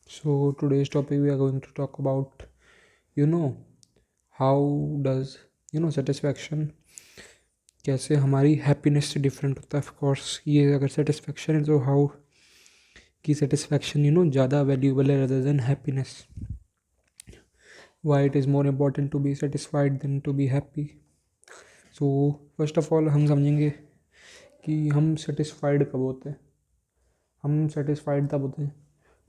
So today's topic we are going to talk about you know how does satisfaction कैसे हमारी happiness से different होता है. Of course ये अगर सेटिस्फेक्शन है तो हाउ की सेटिस्फेक्शन ज़्यादा वैल्यूएबल है rather than happiness. Why it is more important to be satisfied than to be happy. So first of all हम समझेंगे कि हम सेटिस्फाइड कब होते हैं. हम सेटिस्फाइड तब होते हैं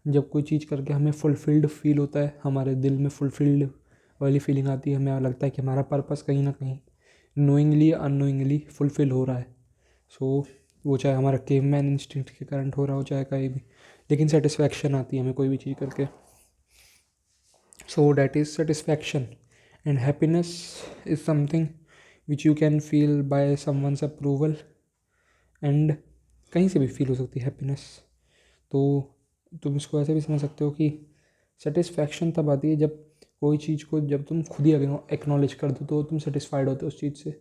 जब कोई चीज़ करके हमें फुलफिल्ड फील होता है, हमारे दिल में फुलफिल्ड वाली फीलिंग आती है. हमें लगता है कि हमारा पर्पस कहीं ना कहीं नोइंगली या अननोइंगली फुलफिल हो रहा है. सो वो चाहे हमारा केवमैन इंस्टिंक्ट के करंट हो रहा हो, चाहे कहीं भी, लेकिन सेटिस्फैक्शन आती है हमें कोई भी चीज़ करके. So that is satisfaction. And happiness is something which you can feel by someone's approval. And कहीं से भी फील हो सकती है हैप्पीनेस. तो तुम इसको ऐसे भी समझ सकते हो कि सेटिस्फैक्शन तब आती है जब कोई चीज़ को जब तुम खुद ही एक्नॉलेज कर दो तो तुम सेटिस्फाइड होते हो उस चीज़ से.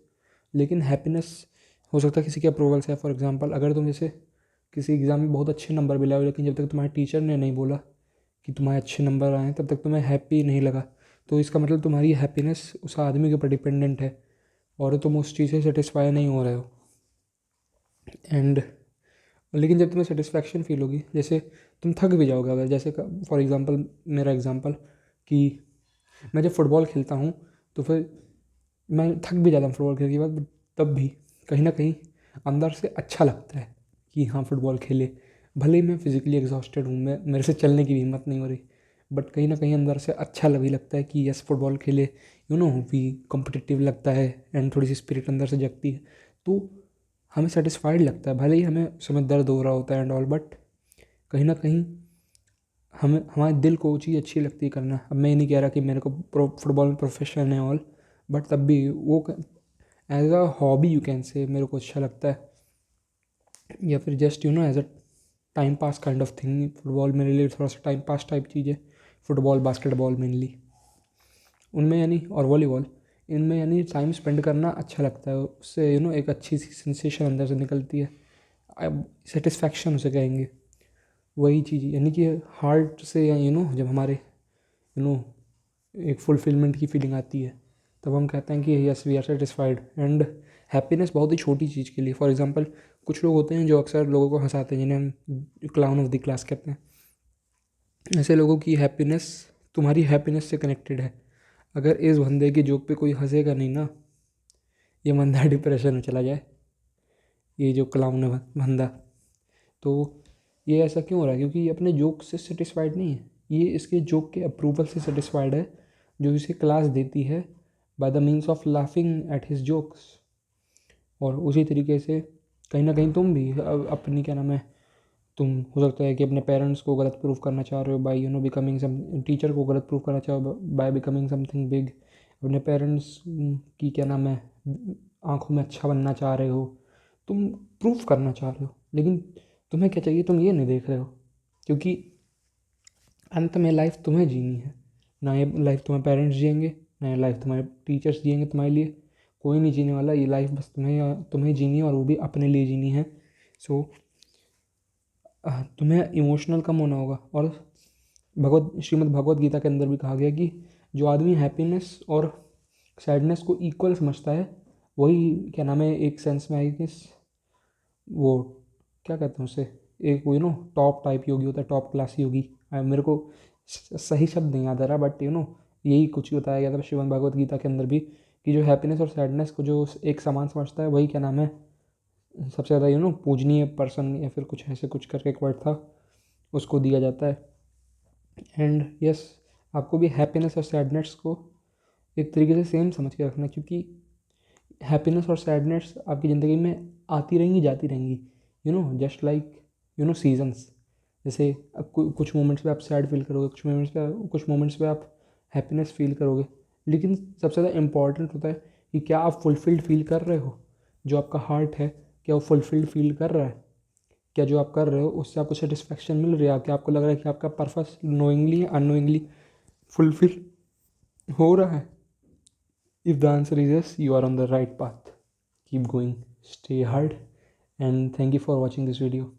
लेकिन हैप्पीनेस हो सकता है किसी के अप्रूवल से. फॉर एग्जांपल, अगर तुम जैसे किसी एग्ज़ाम में बहुत अच्छे नंबर भी लाओ, लेकिन जब तक तुम्हारे टीचर ने नहीं बोला कि तुम्हारे अच्छे नंबर आए तब तक तुम्हें हैप्पी नहीं लगा, तो इसका मतलब तुम्हारी हैप्पीनेस उस आदमी के ऊपर डिपेंडेंट है और तुम उस चीज़ से सेटिस्फाई नहीं हो रहे हो. एंड लेकिन जब तुम्हें सेटिस्फैक्शन फील होगी, जैसे तुम थक भी जाओगे अगर, जैसे फॉर एग्जांपल मेरा एग्जांपल कि मैं जब फुटबॉल खेलता हूँ तो फिर मैं थक भी जाता हूँ फुटबॉल खेलने के बाद, बट तब भी कहीं ना कहीं अंदर से अच्छा लगता है कि हाँ फुटबॉल खेले. भले ही मैं फिज़िकली एग्जॉस्टेड हूँ, मैं मेरे से चलने की भी हिम्मत नहीं हो रही, बट कहीं ना कहीं अंदर से अच्छा भी लगता है कि यस फुटबॉल खेले. भी कॉम्पिटिटिव लगता है एंड थोड़ी सी स्पिरिट अंदर से जगती है. तो हमें सेटिस्फाइड लगता है, भले ही हमें उस समय दर्द हो रहा होता है एंड ऑल, बट कहीं ना कहीं हमें हमारे दिल को वो चीज़ अच्छी लगती है करना. अब मैं ये नहीं कह रहा कि मेरे को फुटबॉल में प्रोफेशन है ऑल, बट तब भी वो as a hobby you can say मेरे को अच्छा लगता है, या फिर just as a time pass kind of thing. Football मेरे लिए थोड़ा सा टाइम पास टाइप चीज़ है. फुटबॉल, बास्केटबॉल मेनली उनमें और वॉलीबॉल, इनमें टाइम स्पेंड करना अच्छा लगता है. उससे एक अच्छी सी सेंसेशन अंदर से निकलती है. अब सेटिस्फैक्शन उसे कहेंगे. वही चीज़ कि हार्ट से या जब हमारे एक फुलफिलमेंट की फीलिंग आती है तब हम कहते हैं कि yes we are satisfied. And happiness बहुत ही छोटी चीज़ के लिए, फॉर एग्जांपल कुछ लोग होते हैं जो अक्सर लोगों को हंसाते हैं, जिन्हें हम क्लाउन ऑफ द क्लास कहते हैं. ऐसे लोगों की हैप्पीनेस तुम्हारी हैप्पीनेस से कनेक्टेड है. अगर इस बंदे की जोक पे कोई हंसेगा नहीं ना, ये बंदा डिप्रेशन में चला जाए. ये जो क्लाउन है बंदा, तो ये ऐसा क्यों हो रहा है? क्योंकि ये अपने जोक से सेटिस्फाइड नहीं है. ये इसके जोक के अप्रूवल से सेटिस्फाइड है जो इसे क्लास देती है by the means of laughing at his jokes. और उसी तरीके से कहीं ना कहीं तुम भी अपनी क्या नाम है, तुम हो सकता है कि अपने पेरेंट्स को गलत प्रूफ करना चाह रहे हो बाय बिकमिंग सम, टीचर को गलत प्रूफ करना चाहो बाय बिकमिंग समथिंग बिग. अपने पेरेंट्स की क्या नाम है आंखों में अच्छा बनना चाह रहे हो, तुम प्रूफ करना चाह रहे हो. लेकिन तुम्हें क्या चाहिए, तुम ये नहीं देख रहे हो. क्योंकि अंत में लाइफ तुम्हें जीनी है. ना ये लाइफ तुम्हारे पेरेंट्स जिएंगे, ना ये लाइफ तुम्हारे टीचर्स जिएंगे तुम्हारे लिए. कोई नहीं जीने वाला. ये लाइफ बस तुम्हें तुम्हें जीनी है, और वो भी अपने लिए जीनी है. सो तुम्हें इमोशनल कम होना होगा. और श्रीमद् भगवत गीता के अंदर भी कहा गया कि जो आदमी हैप्पीनेस और सैडनेस को इक्वल समझता है वही क्या नाम है, एक सेंस में आई गेस वो क्या कहते हैं उसे, एक वो टॉप टाइप योगी होता है, टॉप क्लास योगी. मेरे को सही शब्द नहीं याद आ रहा, बट यही कुछ बताया गया था श्रीमद् भगवत गीता के अंदर भी, कि जो हैप्पीनेस और सैडनेस को जो एक समान समझता है वही क्या नाम है सबसे ज़्यादा पूजनीय पर्सन, या फिर कुछ ऐसे कुछ करके एक वर्ड था, उसको दिया जाता है. एंड यस, आपको भी हैप्पीनेस और सैडनेस को एक तरीके से सेम समझ के रखना, क्योंकि हैप्पीनेस और सैडनेस आपकी ज़िंदगी में आती रहेंगी जाती रहेंगी. Just like seasons. जैसे अब कुछ मोमेंट्स पे आप सैड फील करोगे, कुछ मोमेंट्स पे आप हैप्पीनेस फील करोगे. लेकिन सबसे ज़्यादा इम्पॉर्टेंट होता है कि क्या आप फुलफिल्ड फील कर रहे हो. जो आपका हार्ट है, क्या वो फुलफिल्ड फील कर रहा है? क्या जो आप कर रहे हो उससे आपको सेटिस्फैक्शन मिल रही है? क्या आपको लग रहा है कि आपका पर्पस नोइंगली या अननोइंगली फुलफिल हो रहा है? If the answer is yes, you are on the right path. Keep going, stay hard, and thank you for watching this video.